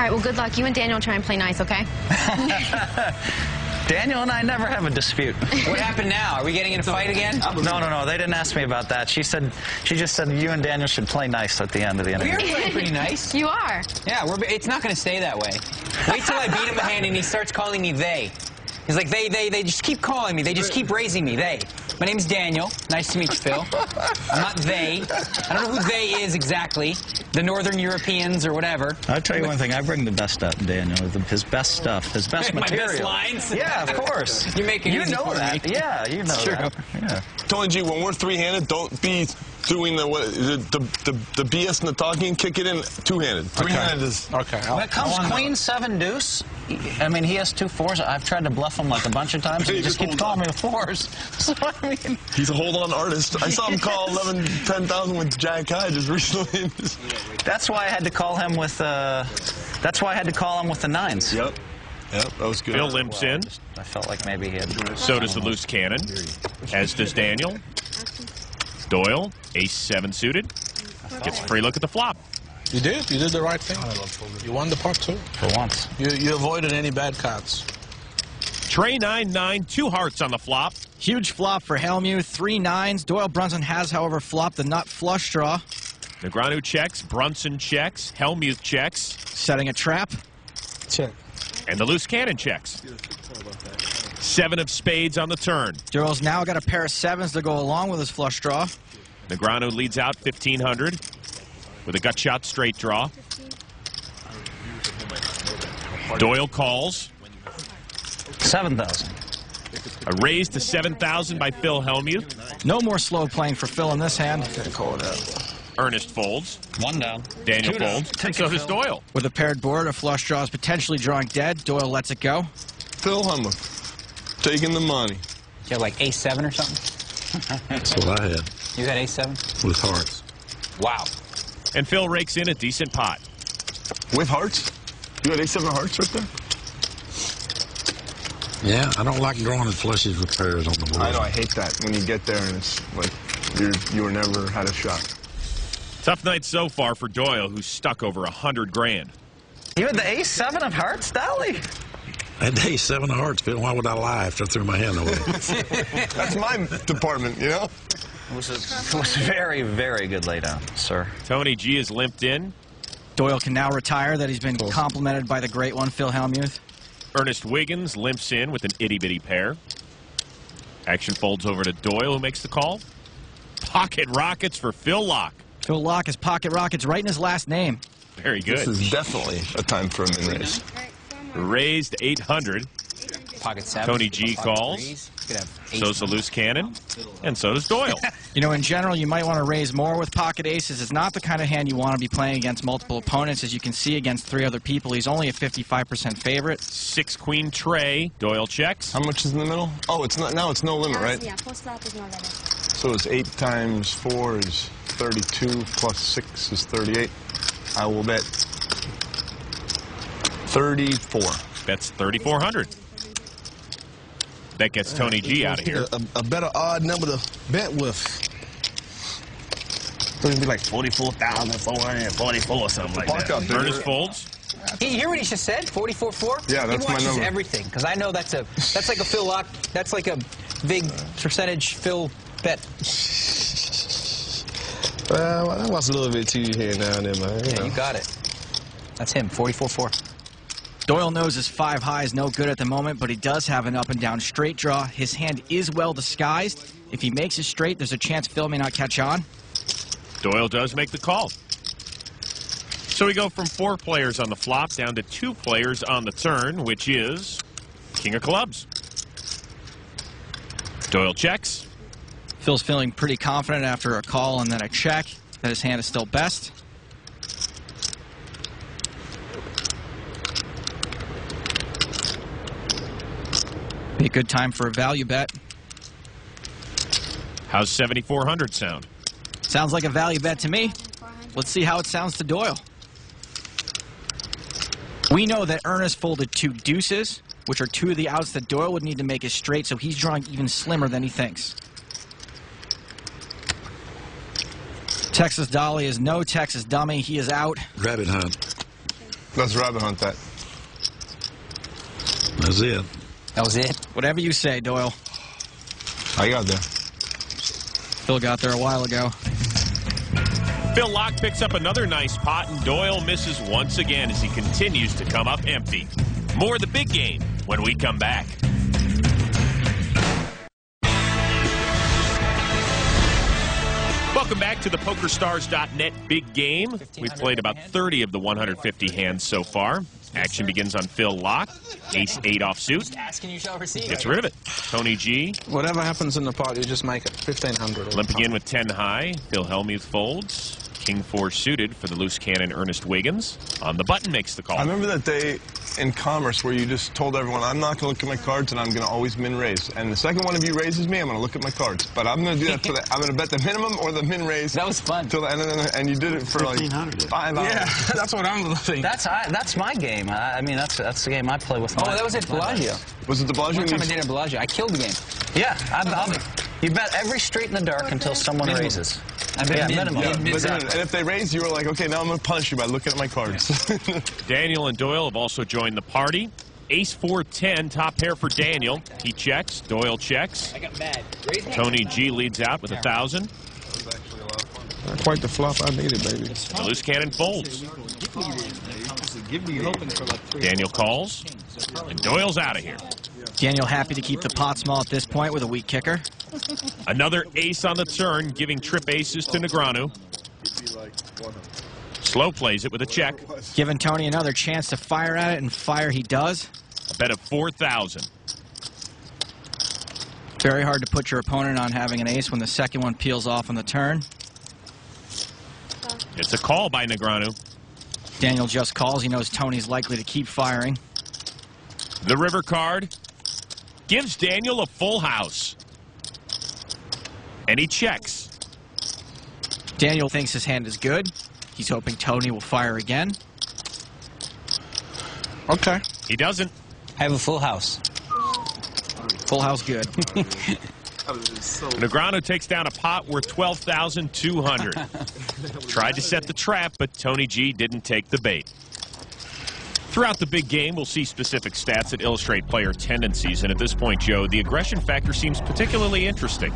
right, well, good luck. You and Daniel try and play nice, okay? Daniel and I never have a dispute. What happened now? Are we getting in a fight again? No. They didn't ask me about that. She just said you and Daniel should play nice at the end of the interview. We are playing pretty nice. You are. Yeah, it's not going to stay that way. Wait till I beat him a hand and he starts calling me they. He's like, they just keep calling me. They just keep raising me. They. My name's Daniel. Nice to meet you, Phil. I'm not they. I don't know who they is exactly. The Northern Europeans or whatever. I'll tell you one thing. I bring the best up, Daniel. His best stuff. His best material. My best lines? Yeah, of course. You make it easy for that. me. Yeah, you know True. that. Yeah. Tony G, when we're three-handed, don't be doing the BS and the talking. Kick it in two-handed. Three-handed is... Okay. When it comes queen, 7, deuce, I mean, he has 2 4s. I've tried to bluff him like a bunch of times, and he just keeps calling me with 4s. So, I mean... He's a hold-on artist. I saw him call 11, 10,000 with Jack High just recently. That's why I had to call him with, that's why I had to call him with the 9s. Yep, that was good. Phil limps in. I felt like maybe he had... So does the loose cannon, as does Daniel. Doyle, ace-7 suited, gets a free look at the flop. You did. You did the right thing. You won the pot, too. For once. You avoided any bad cards. Trey 9-9, 2 hearts on the flop. Huge flop for Hellmuth, 3 9s. Doyle Brunson has, however, flopped the nut flush draw. Negreanu checks, Brunson checks, Hellmuth checks. Setting a trap. Check. And the loose cannon checks. 7 of spades on the turn. Doyle's now got a pair of 7s to go along with his flush draw. Negreanu leads out 1,500 with a gut shot straight draw. Doyle calls. 7,000. A raise to 7,000 by Phil Hellmuth. No more slow playing for Phil in this hand. Ernest folds. 1 down. Daniel 2 down. folds. And so does Doyle. With a paired board, a flush draw is potentially drawing dead. Doyle lets it go. Phil Hummer, taking the money. You had like ace-7 or something? That's what I had. You had ace-7? With hearts. Wow. And Phil rakes in a decent pot. With hearts? You had A7 hearts right there? Yeah, I don't like drawing in flushes with pairs on the board. I know, I hate that when you get there and it's like you were never had a shot. Tough night so far for Doyle, who's stuck over 100 grand. You had the ace-7 of hearts, Dolly? That day, 7 of hearts, Phil. Why would I lie after I threw my hand away? That's my department, you know? It was a very, very good laydown, sir. Tony G is limped in. Doyle can now retire that he's been complimented by the great one, Phil Hellmuth. Ernest Wiggins limps in with an itty-bitty pair. Action folds over to Doyle, who makes the call. Pocket rockets for Phil Lock. Phil Lock is pocket rockets right in his last name. Very good. This is definitely a time for a min raise. Raised 800. Pocket 7. Tony G calls. So's the loose cannon. And so does Doyle. You know, in general, you might want to raise more with pocket aces. It's not the kind of hand you want to be playing against multiple opponents. As you can see, against 3 other people, he's only a 55% favorite. 6-queen tray. Doyle checks. How much is in the middle? Oh, it's not now. It's no limit, right? Yeah, post flop is no limit. So it's 8 times 4 is 32 plus 6 is 38. I will bet 34. Bets 3,400. That gets Tony G out of here. A better odd number to bet with. So it'd be like 44,444 or something like that. Ernest folds. You hear what he just said? 44-4? Yeah, that's he my watches number. everything, because I know that's like a Phil Lock. That's like a big percentage Phil bet. Well, I watch a little bit too here now and then, man. Yeah, you got it. That's him, 44-4. Doyle knows his 5 high is no good at the moment, but he does have an up and down straight draw. His hand is well disguised. If he makes it straight, there's a chance Phil may not catch on. Doyle does make the call. So we go from 4 players on the flop down to 2 players on the turn, which is King of Clubs. Doyle checks. Phil's feeling pretty confident after a call and then a check that his hand is still best. Be a good time for a value bet. How's 7,400 sound? Sounds like a value bet to me. Let's see how it sounds to Doyle. We know that Ernest folded 2 deuces, which are 2 of the outs that Doyle would need to make it straight, so he's drawing even slimmer than he thinks. Texas Dolly is no Texas dummy. He is out. Rabbit hunt. Let's rabbit hunt that. That's it. That was it. Whatever you say, Doyle. I got there. Phil got there a while ago. Phil Locke picks up another nice pot, and Doyle misses once again as he continues to come up empty. More of the big game when we come back. Welcome back to the PokerStars.net big game. We've played about 30 of the 150 hands so far. Action begins on Phil Locke. Ace-8 offsuit. Asking you shall receive. Gets rid of it. Tony G. Whatever happens in the pot, you just make it 1,500. Limping in with 10 high. Phil Hellmuth folds. King-4 suited for the loose cannon Ernest Wiggins. On the button makes the call. I remember that day in Commerce where you just told everyone, I'm not going to look at my cards and I'm going to always min raise. And the second one of you raises me, I'm going to look at my cards. But I'm going to do that for I'm going to bet the minimum or the min raise. That was fun. Till the end of and you did it for like 5 hours. Yeah, that's what I'm thinking. That's my game. I mean, that's the game I play with. Oh, that was at Bellagio. Was it the Bellagio? One time I did at Bellagio. I killed the game. Yeah, you bet every straight in the dark until someone raises. I bet minimum. Yeah, and if they raise, you were like, okay, now I'm going to punish you by looking at my cards. Daniel and Doyle have also joined the party. Ace-4-10, top pair for Daniel. He checks. Doyle checks. I got mad. Tony G leads out with 1,000. Quite the flop I needed, baby. The loose cannon folds. Daniel calls. And Doyle's out of here. Daniel happy to keep the pot small at this point with a weak kicker. Another ace on the turn, giving trip aces to Negreanu. Slow plays it with a check. Giving Tony another chance to fire at it, and fire he does. A bet of 4,000. Very hard to put your opponent on having an ace when the second one peels off on the turn. It's a call by Negreanu. Daniel just calls. He knows Tony's likely to keep firing. The river card gives Daniel a full house. And he checks. Daniel thinks his hand is good. He's hoping Tony will fire again. Okay. He doesn't. I have a full house. Full house good. Negreanu takes down a pot worth 12,200. Tried to set the trap, but Tony G didn't take the bait. Throughout the big game, we'll see specific stats that illustrate player tendencies, and at this point, Joe, the aggression factor seems particularly interesting.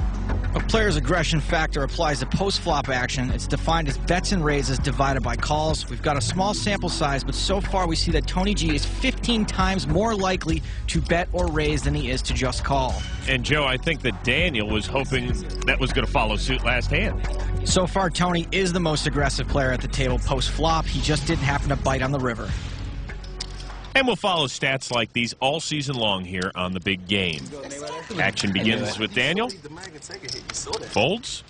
A player's aggression factor applies to post-flop action. It's defined as bets and raises divided by calls. We've got a small sample size, but so far we see that Tony G is 15 times more likely to bet or raise than he is to just call. And, Joe, I think that Daniel was hoping that was going to follow suit last hand. So far, Tony is the most aggressive player at the table post-flop. He just didn't happen to bite on the river. And we'll follow stats like these all season long here on the big game. Action begins with Daniel. Folds.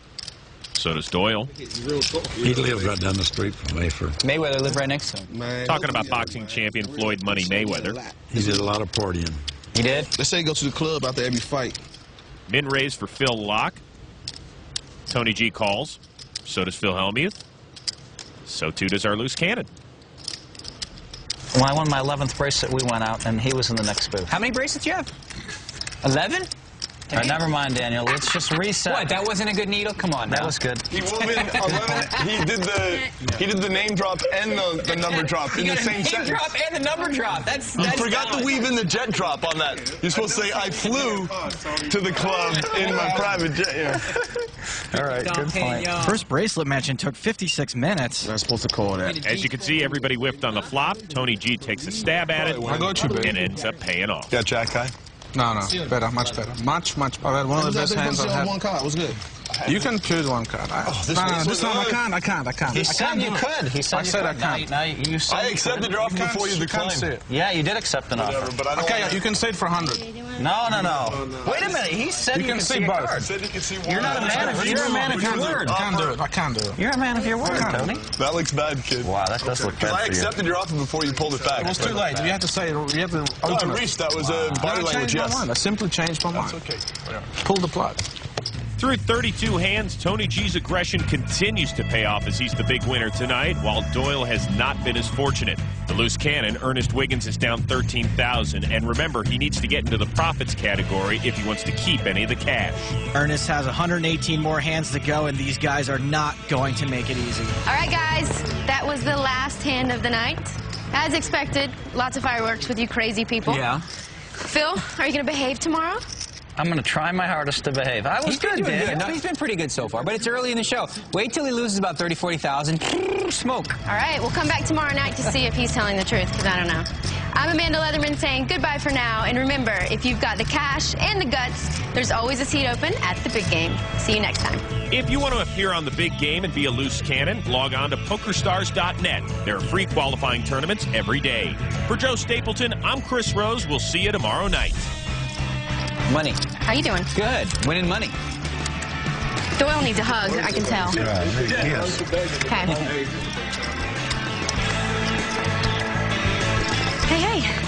So does Doyle. He lives right down the street from Mayfair. Mayweather lived right next to him. Talking about boxing champion Floyd Money Mayweather. He did a lot of partying. He did? Let's say go to the club after every fight. Min raise for Phil Locke. Tony G calls. So does Phil Hellmuth. So too does our loose cannon. When I won my 11th bracelet, we went out, and he was in the next booth. How many bracelets you have? 11? All right, never mind, Daniel. Let's just reset. What, that wasn't a good needle? Come on now. That was good. He wove in 11. He did the name drop and the number drop in the same sentence. Name drop and the number drop. That's You forgot to weave in the jet drop on that. You're supposed to say, I flew to the club in my private jet. Yeah. All right, good point. First bracelet mention took 56 minutes. Not supposed to call that. As you can see, everybody whiffed on the flop. Tony G takes a stab at it. I got you, baby. And ends up paying off. Yeah, Jack high. No, better, much better. Much better. One of the best hands I've had. One card. What's good? You can choose one card. This time I can't. He said you could. He said I said I can't. Now you said I accepted your offer before you declined. Yeah, you did accept an offer. But I don't Okay, you can say it for 100. No. Wait a minute. He said you can see both. You're not a man of your word. I can't do it. You're a man of your word, Tony. That looks bad, kid. Wow, that does look bad for you. I accepted your offer before you pulled it back. It was too late. You had to say it. You had to. No, I reached. That was a body language, yes. I simply changed my mind. That's okay. Whatever. Pull the plug. Through 32 hands, Tony G's aggression continues to pay off as he's the big winner tonight, while Doyle has not been as fortunate. The loose cannon, Ernest Wiggins, is down 13,000, and remember, he needs to get into the profits category if he wants to keep any of the cash. Ernest has 118 more hands to go, and these guys are not going to make it easy. All right, guys, that was the last hand of the night. As expected, lots of fireworks with you crazy people. Yeah. Phil, are you going to behave tomorrow? I'm going to try my hardest to behave. I was He's been good, doing Dan. good. No, he's been pretty good so far, but it's early in the show. Wait till he loses about 30, 40,000. Smoke. All right, we'll come back tomorrow night to see if he's telling the truth, because I don't know. I'm Amanda Leatherman saying goodbye for now. And remember, if you've got the cash and the guts, there's always a seat open at the big game. See you next time. If you want to appear on the big game and be a loose cannon, log on to PokerStars.net. There are free qualifying tournaments every day. For Joe Stapleton, I'm Chris Rose. We'll see you tomorrow night. Money. How you doing? Good. Winning money. Doyle needs a hug, I can tell. Yes. Okay. Hey, hey.